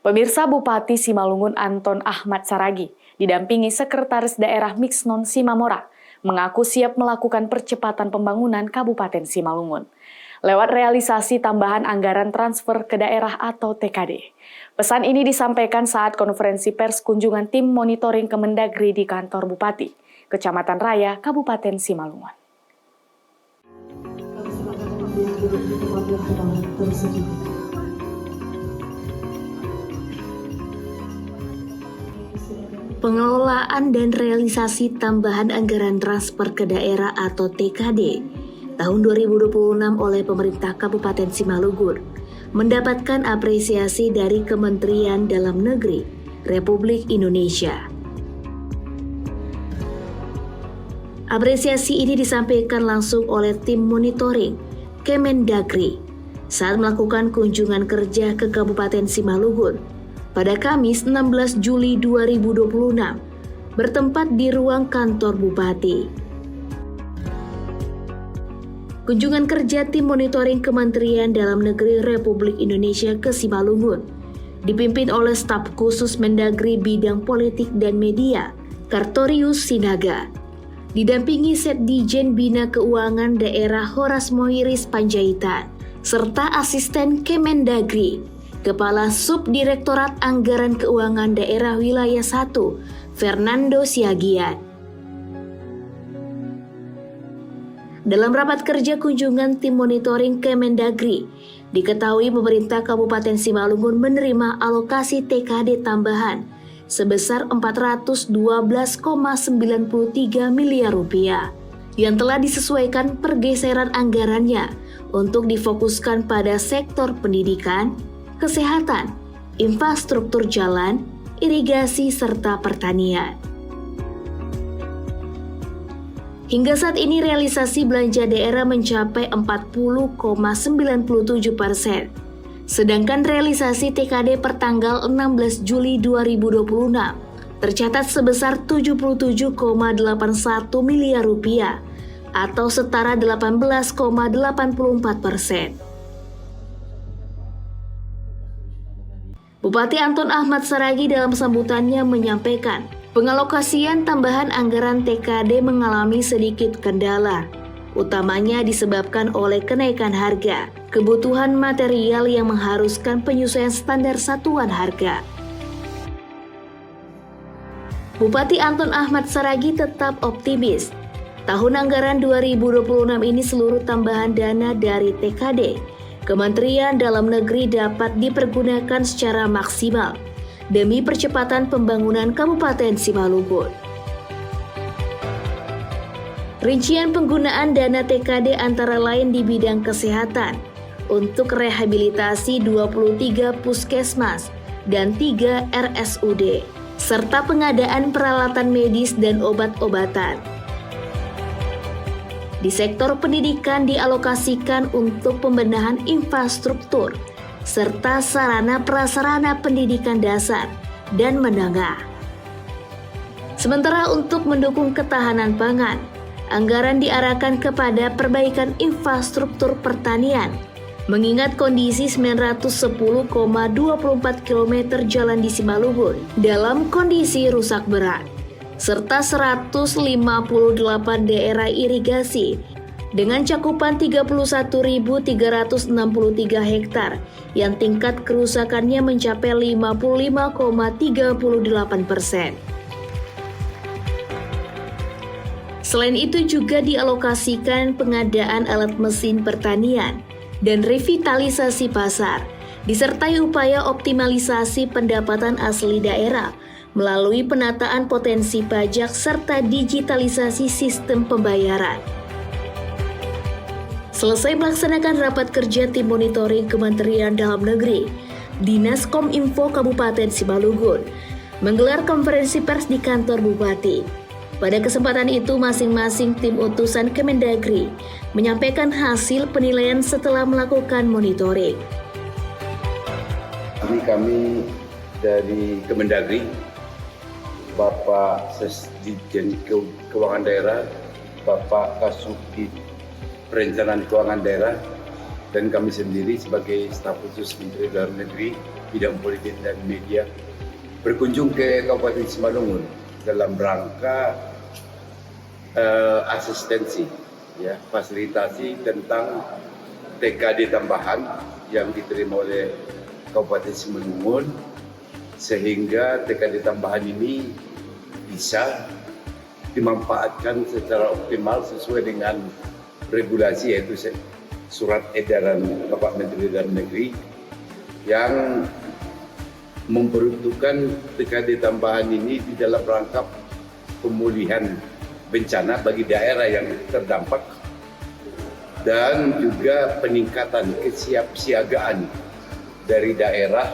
Pemirsa, Bupati Simalungun Anton Ahmad Saragi didampingi Sekretaris Daerah Mixnon Simamora mengaku siap melakukan percepatan pembangunan Kabupaten Simalungun lewat realisasi tambahan anggaran transfer ke daerah atau TKD. Pesan ini disampaikan saat konferensi pers kunjungan tim monitoring Kemendagri di kantor Bupati, Kecamatan Raya, Kabupaten Simalungun. Pengelolaan dan realisasi tambahan anggaran transfer ke daerah atau TKD tahun 2026 oleh pemerintah Kabupaten Simalungun mendapatkan apresiasi dari Kementerian Dalam Negeri Republik Indonesia. Apresiasi ini disampaikan langsung oleh tim monitoring Kemendagri saat melakukan kunjungan kerja ke Kabupaten Simalungun pada Kamis 16 Juli 2026 bertempat di ruang kantor Bupati. Kunjungan kerja tim monitoring Kementerian Dalam Negeri Republik Indonesia ke Simalungun dipimpin oleh staf khusus Mendagri bidang politik dan media, Kartorius Sinaga, didampingi Setdijen Bina Keuangan Daerah Horas Moiris Panjaitan, serta asisten Kemendagri, Kepala Subdirektorat Anggaran Keuangan Daerah Wilayah 1, Fernando Siagian. Dalam rapat kerja kunjungan tim monitoring Kemendagri, diketahui pemerintah Kabupaten Simalungun menerima alokasi TKD tambahan sebesar Rp412,93 miliar yang telah disesuaikan pergeseran anggarannya untuk difokuskan pada sektor pendidikan, kesehatan, infrastruktur jalan, irigasi, serta pertanian. Hingga saat ini realisasi belanja daerah mencapai 40,97%, sedangkan realisasi TKD per tanggal 16 Juli 2026 tercatat sebesar Rp77,81 miliar atau setara 18,84%. Bupati Anton Ahmad Saragi dalam sambutannya menyampaikan, pengalokasian tambahan anggaran TKD mengalami sedikit kendala, utamanya disebabkan oleh kenaikan harga, kebutuhan material yang mengharuskan penyesuaian standar satuan harga. Bupati Anton Ahmad Saragi tetap optimis. Tahun anggaran 2026 ini seluruh tambahan dana dari TKD Kementerian Dalam Negeri dapat dipergunakan secara maksimal demi percepatan pembangunan Kabupaten Simalungun. Rincian penggunaan dana TKD antara lain di bidang kesehatan untuk rehabilitasi 23 puskesmas dan 3 RSUD, serta pengadaan peralatan medis dan obat-obatan. Di sektor pendidikan dialokasikan untuk pembenahan infrastruktur serta sarana prasarana pendidikan dasar dan menengah. Sementara untuk mendukung ketahanan pangan, anggaran diarahkan kepada perbaikan infrastruktur pertanian, mengingat kondisi 910,24 km jalan di Simalungun dalam kondisi rusak berat, serta 158 daerah irigasi dengan cakupan 31.363 hektar yang tingkat kerusakannya mencapai 55,38%. Selain itu juga dialokasikan pengadaan alat mesin pertanian dan revitalisasi pasar, disertai upaya optimalisasi pendapatan asli daerah melalui penataan potensi pajak serta digitalisasi sistem pembayaran. Selesai melaksanakan rapat kerja tim monitoring Kementerian Dalam Negeri, Dinas Kominfo Kabupaten Simalungun menggelar konferensi pers di kantor Bupati. Pada kesempatan itu, masing-masing tim utusan Kemendagri menyampaikan hasil penilaian setelah melakukan monitoring. Kami dari Kemendagri, Bapak Sesdijen Keuangan Daerah, Bapak Kasubdit Perencanaan Keuangan Daerah, dan kami sendiri sebagai staf khusus Menteri Dalam Negeri Bidang Politik dan Media berkunjung ke Kabupaten Simalungun dalam rangka asistensi, ya, fasilitasi tentang TKD tambahan yang diterima oleh Kabupaten Simalungun, sehingga TKD tambahan ini bisa dimanfaatkan secara optimal sesuai dengan regulasi, yaitu Surat Edaran Bapak Menteri Dalam Negeri yang memperuntukkan TKD tambahan ini di dalam rangka pemulihan bencana bagi daerah yang terdampak dan juga peningkatan kesiapsiagaan dari daerah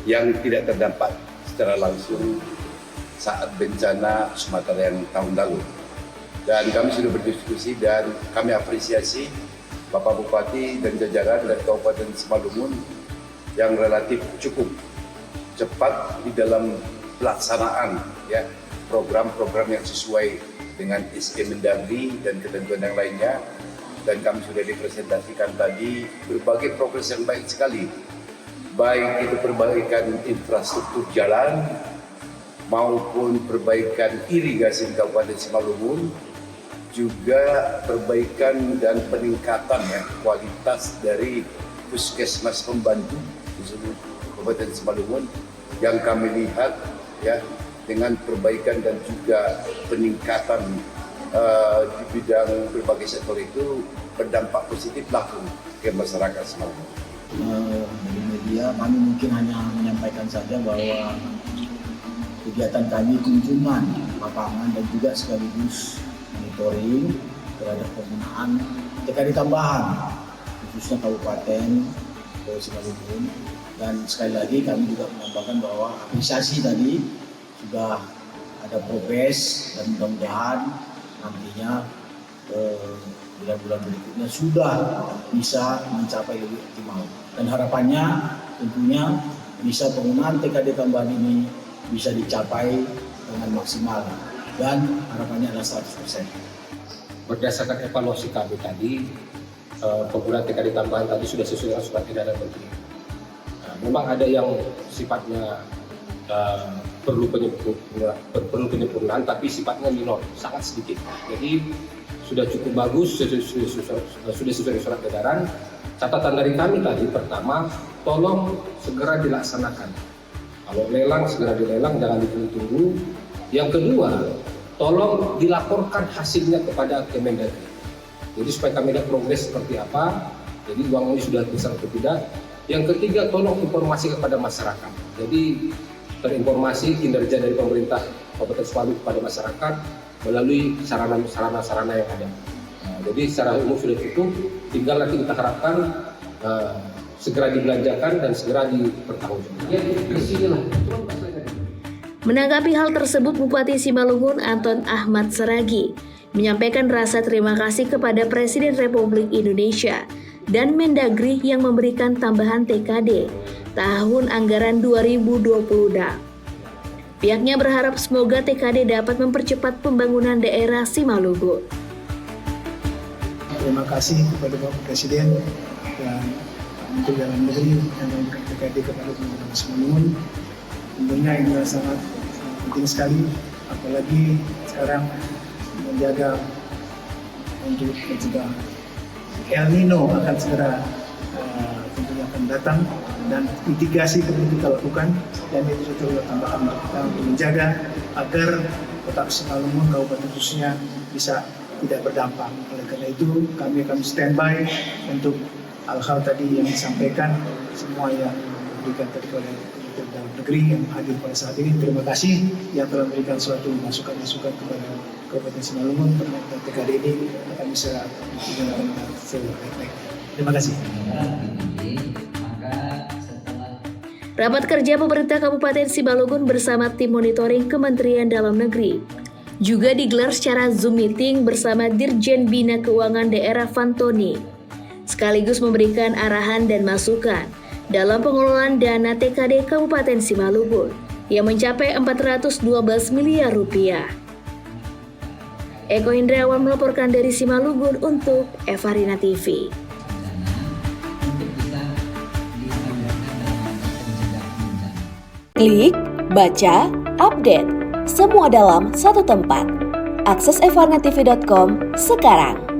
yang tidak terdampak secara langsung saat bencana Sumatera yang tahun lalu. Dan kami sudah berdiskusi dan kami apresiasi Bapak Bupati dan jajaran dari Kabupaten Simalungun yang relatif cukup cepat di dalam pelaksanaan, ya, program-program yang sesuai dengan SK Mendagri dan ketentuan yang lainnya. Dan kami sudah dipresentasikan tadi berbagai progres yang baik sekali, baik itu perbaikan infrastruktur jalan maupun perbaikan irigasi di Kabupaten Simalungun, juga perbaikan dan peningkatan, ya, kualitas dari puskesmas pembantu di seluruh Kabupaten Simalungun yang kami lihat, ya, dengan perbaikan dan juga peningkatan di bidang berbagai sektor itu berdampak positif langsung ke masyarakat Simalungun. Dari media kami mungkin hanya menyampaikan saja bahwa kegiatan kami kunjungan lapangan dan juga sekaligus monitoring terhadap penggunaan TKD tambahan khususnya Kabupaten Simalungun. Dan sekali lagi kami juga menambahkan bahwa apresiasi tadi sudah ada progres dan mudah-mudahan nantinya bulan-bulan berikutnya sudah bisa mencapai lebih optimal. Dan harapannya tentunya bisa penggunaan TKD tambahan ini bisa dicapai dengan maksimal dan harapannya adalah 100%. Berdasarkan evaluasi kami tadi, penggunaan TKD tambahan tadi sudah sesuai dengan Surat Edaran Menteri. Memang ada yang sifatnya perlu penyempurnaan, tapi sifatnya minor, sangat sedikit. Jadi sudah cukup bagus, sudah sesuai surat edaran. Catatan dari kami tadi, pertama, tolong segera dilaksanakan. Kalau lelang, segera dilelang, jangan ditunggu-tunggu. Yang kedua, tolong dilaporkan hasilnya kepada Kemendagri. Jadi supaya kami lihat progres seperti apa, jadi uang ini sudah besar atau tidak. Yang ketiga, tolong informasi kepada masyarakat. Jadi terinformasi kinerja dari pemerintah Kabupaten Simalungun kepada masyarakat melalui sarana-sarana yang ada. Jadi secara umum sudah cukup, tinggal nanti kita harapkan segera dibelanjakan dan segera dipertanggungjawabkan. Menanggapi hal tersebut, Bupati Simalungun Anton Ahmad Saragi menyampaikan rasa terima kasih kepada Presiden Republik Indonesia dan Mendagri yang memberikan tambahan TKD tahun anggaran 2020. Pihaknya berharap semoga TKD dapat mempercepat pembangunan daerah Simalungun. Terima kasih kepada Bapak Presiden dan Menteri Dalam Negeri yang memberikan TKD kepada teman-teman Simalungun. Tentunya ini sangat penting sekali, apalagi sekarang menjaga untuk mencegah El Nino akan segera tentunya akan datang, dan mitigasi perlu kita lakukan, dan itu juga tambahan untuk kita untuk menjaga agar kota Simalungun, kabupaten khususnya bisa tidak berdampak. Oleh karena itu kami akan standby untuk hal-hal tadi yang disampaikan semua yang diberikan tadi oleh Menteri Dalam Negeri yang hadir pada saat ini. Terima kasih yang telah memberikan suatu masukan-masukan kepada Kabupaten Simalungun terkait TKD ini akan bisa digunakan dengan sebaik-baiknya. Terima kasih. Rapat kerja pemerintah Kabupaten Simalungun bersama tim monitoring Kementerian Dalam Negeri juga digelar secara Zoom meeting bersama Dirjen Bina Keuangan Daerah Fantoni, sekaligus memberikan arahan dan masukan dalam pengelolaan dana TKD Kabupaten Simalungun yang mencapai 412 miliar rupiah. Eko Indrawan melaporkan dari Simalungun untuk Evarina TV. Klik, baca, update, semua dalam satu tempat. Akses evarnettv.com sekarang.